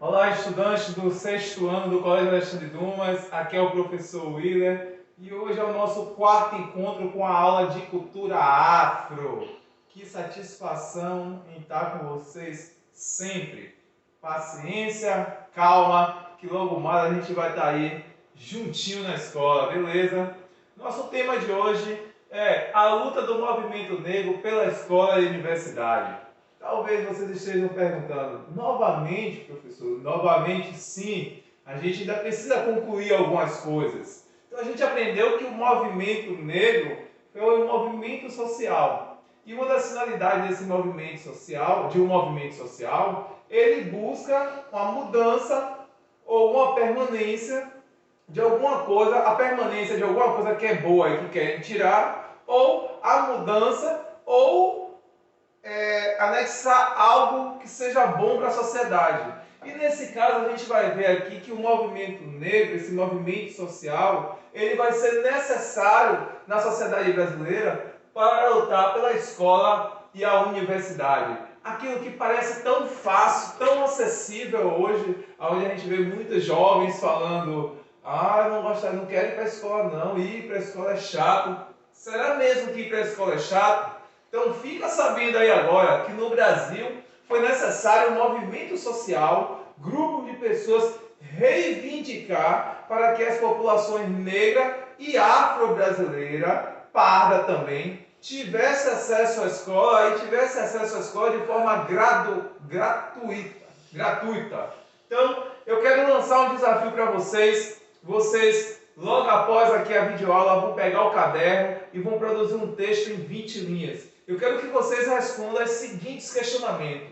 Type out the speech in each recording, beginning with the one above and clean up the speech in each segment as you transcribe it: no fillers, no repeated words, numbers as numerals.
Olá, estudantes do sexto ano do Colégio Alexandre Dumas, aqui é o professor Willer e hoje é o nosso quarto encontro com a aula de cultura afro. Que satisfação em estar com vocês sempre. Paciência, calma, que logo mais a gente vai estar aí juntinho na escola, beleza? Nosso tema de hoje é a luta do movimento negro pela escola e universidade. Talvez vocês estejam perguntando, novamente, professor? Novamente, sim. A gente ainda precisa concluir algumas coisas. Então, a gente aprendeu que o movimento negro foi um movimento social. E uma das finalidades desse movimento social, ele busca uma mudança ou uma permanência de alguma coisa, a permanência de alguma coisa que é boa e que querem tirar, ou a mudança, ou anexar algo que seja bom para a sociedade. E nesse caso a gente vai ver aqui que o movimento negro, esse movimento social, ele vai ser necessário na sociedade brasileira para lutar pela escola e a universidade. Aquilo que parece tão fácil, tão acessível hoje, onde a gente vê muitos jovens falando: ah, não quero ir para a escola não, ir para a escola é chato. Será mesmo que ir para a escola é chato? Então fica sabendo aí agora que no Brasil foi necessário um movimento social, grupo de pessoas reivindicar para que as populações negra e afro-brasileira, parda também, tivesse acesso à escola e tivesse acesso à escola de forma gratuita. Então, eu quero lançar um desafio para vocês. Vocês, logo após aqui a videoaula, vão pegar o caderno e vão produzir um texto em 20 linhas. Eu quero que vocês respondam os seguintes questionamentos.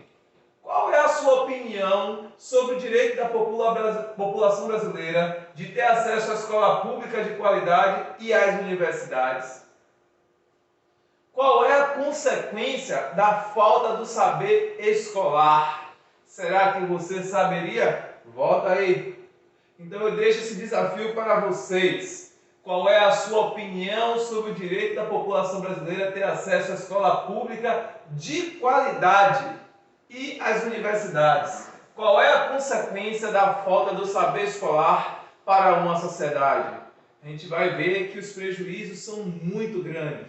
Qual é a sua opinião sobre o direito da população brasileira de ter acesso à escola pública de qualidade e às universidades? Qual é a consequência da falta do saber escolar? Será que você saberia? Volta aí. Então eu deixo esse desafio para vocês. Qual é a sua opinião sobre o direito da população brasileira ter acesso à escola pública de qualidade e às universidades? Qual é a consequência da falta do saber escolar para uma sociedade? A gente vai ver que os prejuízos são muito grandes.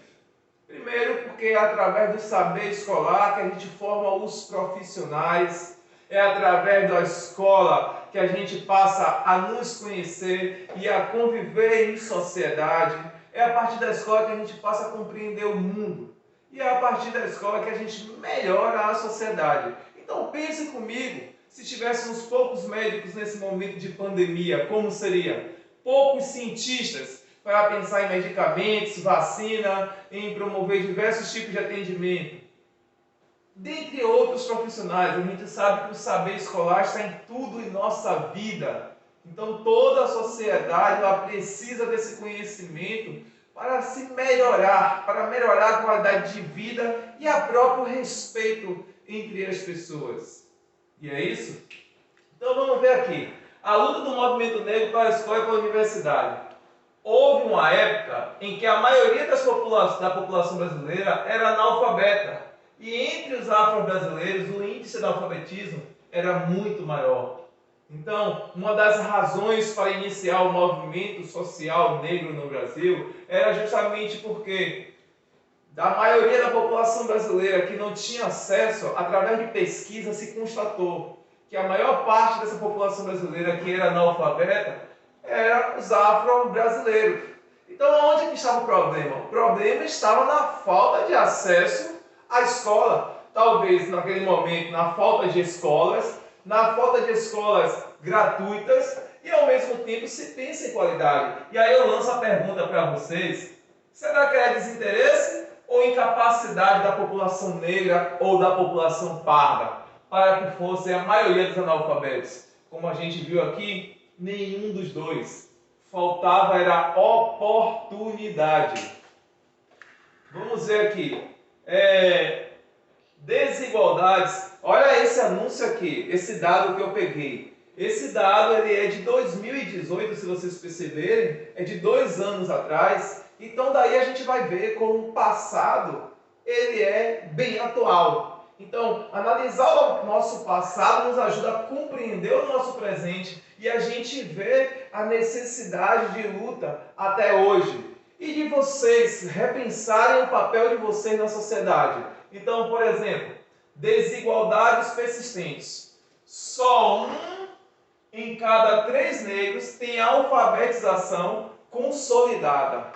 Primeiro, porque é através do saber escolar que a gente forma os profissionais, é através da escola que a gente passa a nos conhecer e a conviver em sociedade, é a partir da escola que a gente passa a compreender o mundo, e é a partir da escola que a gente melhora a sociedade. Então pense comigo, se tivéssemos poucos médicos nesse momento de pandemia, como seria? Poucos cientistas para pensar em medicamentos, vacina, em promover diversos tipos de atendimento. Dentre outros profissionais, a gente sabe que o saber escolar está em tudo em nossa vida. Então toda a sociedade ela precisa desse conhecimento para se melhorar, para melhorar a qualidade de vida e a próprio respeito entre as pessoas. E é isso? Então vamos ver aqui. A luta do movimento negro para a escola e para a universidade. Houve uma época em que a maioria da população brasileira era analfabeta. E entre os afro-brasileiros, o índice de alfabetismo era muito maior. Então, uma das razões para iniciar o movimento social negro no Brasil era justamente porque da maioria da população brasileira que não tinha acesso, através de pesquisa se constatou que a maior parte dessa população brasileira que era analfabeta eram os afro-brasileiros. Então, onde que estava o problema? O problema estava na falta de acesso à escola. Talvez naquele momento na falta de escolas, gratuitas e ao mesmo tempo se pensa em qualidade. E aí eu lanço a pergunta para vocês: será que é desinteresse ou incapacidade da população negra ou da população parda para que fosse a maioria dos analfabetos? Como a gente viu aqui, nenhum dos dois. Faltava era oportunidade. Vamos ver aqui. Desigualdades. Olha esse anúncio aqui, esse dado que eu peguei. Esse dado ele é de 2018, se vocês perceberem, é de 2 anos atrás. Então daí a gente vai ver como o passado ele é bem atual. Então, analisar o nosso passado nos ajuda a compreender o nosso presente e a gente vê a necessidade de luta até hoje. E de vocês repensarem o papel de vocês na sociedade. Então, por exemplo, desigualdades persistentes. Só um em cada 3 negros tem alfabetização consolidada.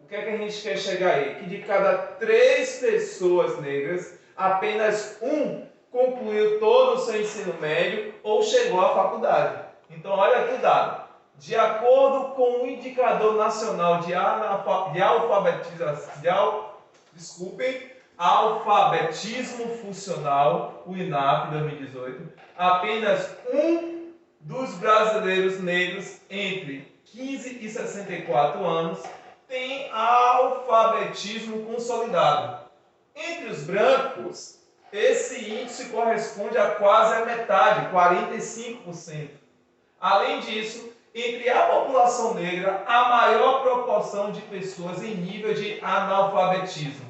O que é que a gente quer chegar aí? Que de cada 3 pessoas negras, apenas um concluiu todo o seu ensino médio ou chegou à faculdade. Então, olha aqui o dado. De acordo com o Indicador Nacional de Alfabetismo Funcional, o INAF 2018, apenas um dos brasileiros negros entre 15 e 64 anos tem alfabetismo consolidado. Entre os brancos, esse índice corresponde a quase a metade, 45%. Além disso, entre a população negra, a maior proporção de pessoas em nível de analfabetismo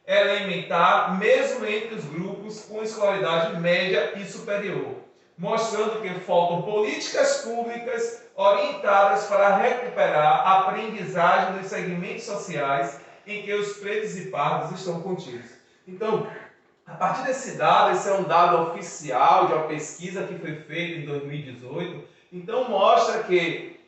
elementar, mesmo entre os grupos com escolaridade média e superior, mostrando que faltam políticas públicas orientadas para recuperar a aprendizagem dos segmentos sociais em que os pretos e pardos estão contidos. Então, a partir desse dado, esse é um dado oficial de uma pesquisa que foi feita em 2018, então mostra que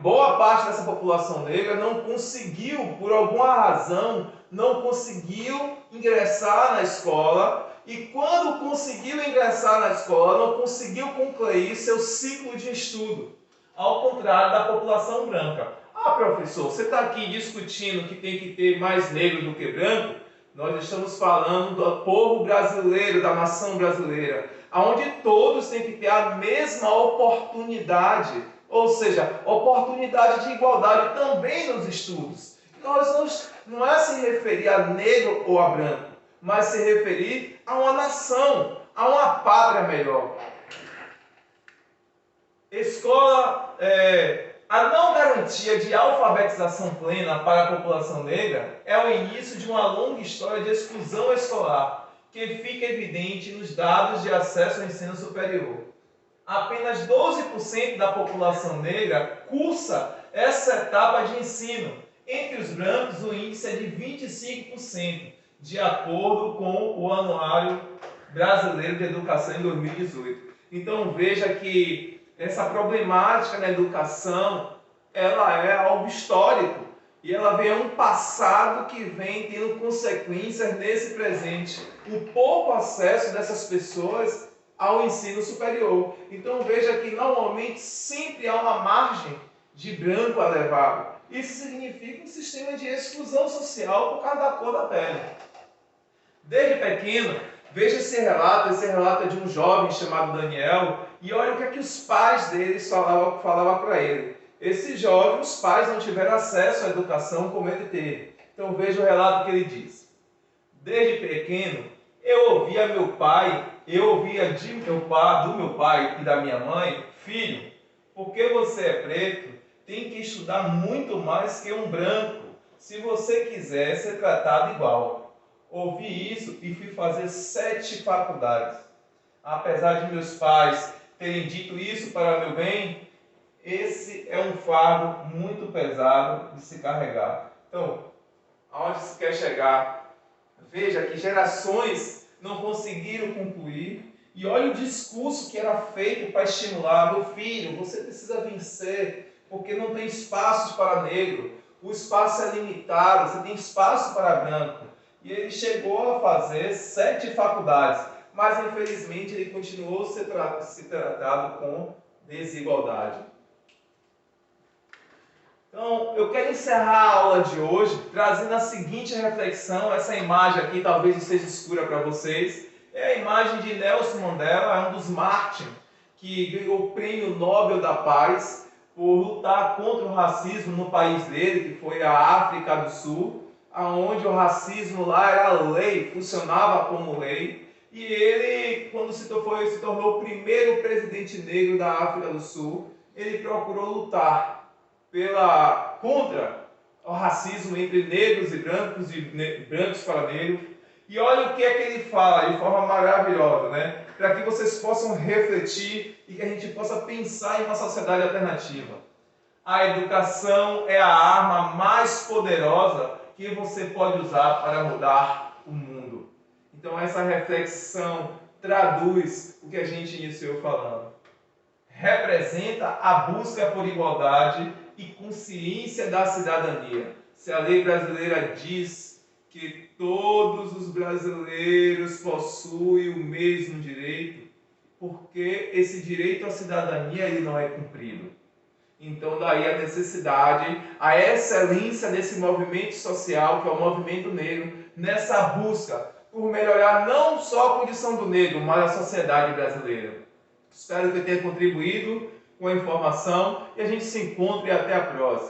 boa parte dessa população negra não conseguiu, por alguma razão, não conseguiu ingressar na escola e quando conseguiu ingressar na escola, não conseguiu concluir seu ciclo de estudo, ao contrário da população branca. Ah, professor, você está aqui discutindo que tem que ter mais negro do que branco? Nós estamos falando do povo brasileiro, da nação brasileira, onde todos têm que ter a mesma oportunidade, ou seja, oportunidade de igualdade também nos estudos. Nós não é se referir a negro ou a branco, mas se referir a uma nação, a uma pátria melhor. Escola, a não garantia de alfabetização plena para a população negra é o início de uma longa história de exclusão escolar, que fica evidente nos dados de acesso ao ensino superior. Apenas 12% da população negra cursa essa etapa de ensino. Entre os brancos, o índice é de 25%, de acordo com o Anuário Brasileiro de Educação em 2018. Então veja que essa problemática na educação, ela é algo histórico e ela vem a um passado que vem tendo consequências nesse presente. O pouco acesso dessas pessoas ao ensino superior. Então veja que normalmente sempre há uma margem de branco elevado. Isso significa um sistema de exclusão social por causa da cor da pele. Desde pequeno, veja esse relato é de um jovem chamado Daniel, e olha o que é que os pais dele falavam para ele. Esse jovem, os pais não tiveram acesso à educação como ele teve. Então veja o relato que ele diz. Desde pequeno, eu ouvia do meu pai e da minha mãe, filho, porque você é preto, tem que estudar muito mais que um branco, se você quiser ser tratado igual. Ouvi isso e fui fazer 7 faculdades. Apesar de meus pais terem dito isso para meu bem, esse é um fardo muito pesado de se carregar. Então, aonde se quer chegar? Veja que gerações não conseguiram concluir. E olha o discurso que era feito para estimular. Meu filho, você precisa vencer, porque não tem espaços para negro. O espaço é limitado, você tem espaço para branco. E ele chegou a fazer 7 faculdades, mas infelizmente ele continuou se tratado com desigualdade. Então, eu quero encerrar a aula de hoje trazendo a seguinte reflexão. Essa imagem aqui talvez esteja escura para vocês. É a imagem de Nelson Mandela, é um dos mártires que ganhou o Prêmio Nobel da Paz por lutar contra o racismo no país dele, que foi a África do Sul, onde o racismo lá era lei, funcionava como lei. E ele, quando se tornou o primeiro presidente negro da África do Sul, ele procurou lutar contra o racismo entre negros e brancos brancos para negros. E olha o que é que ele fala de forma maravilhosa, né? Para que vocês possam refletir e que a gente possa pensar em uma sociedade alternativa. A educação é a arma mais poderosa que você pode usar para mudar o mundo. Então essa reflexão traduz o que a gente iniciou falando. Representa a busca por igualdade e consciência da cidadania. Se a lei brasileira diz que todos os brasileiros possuem o mesmo direito, porque esse direito à cidadania ele não é cumprido. Então daí a necessidade, a excelência desse movimento social, que é o movimento negro, nessa busca por melhorar não só a condição do negro, mas a sociedade brasileira. Espero que eu tenha contribuído com a informação e a gente se encontre até a próxima.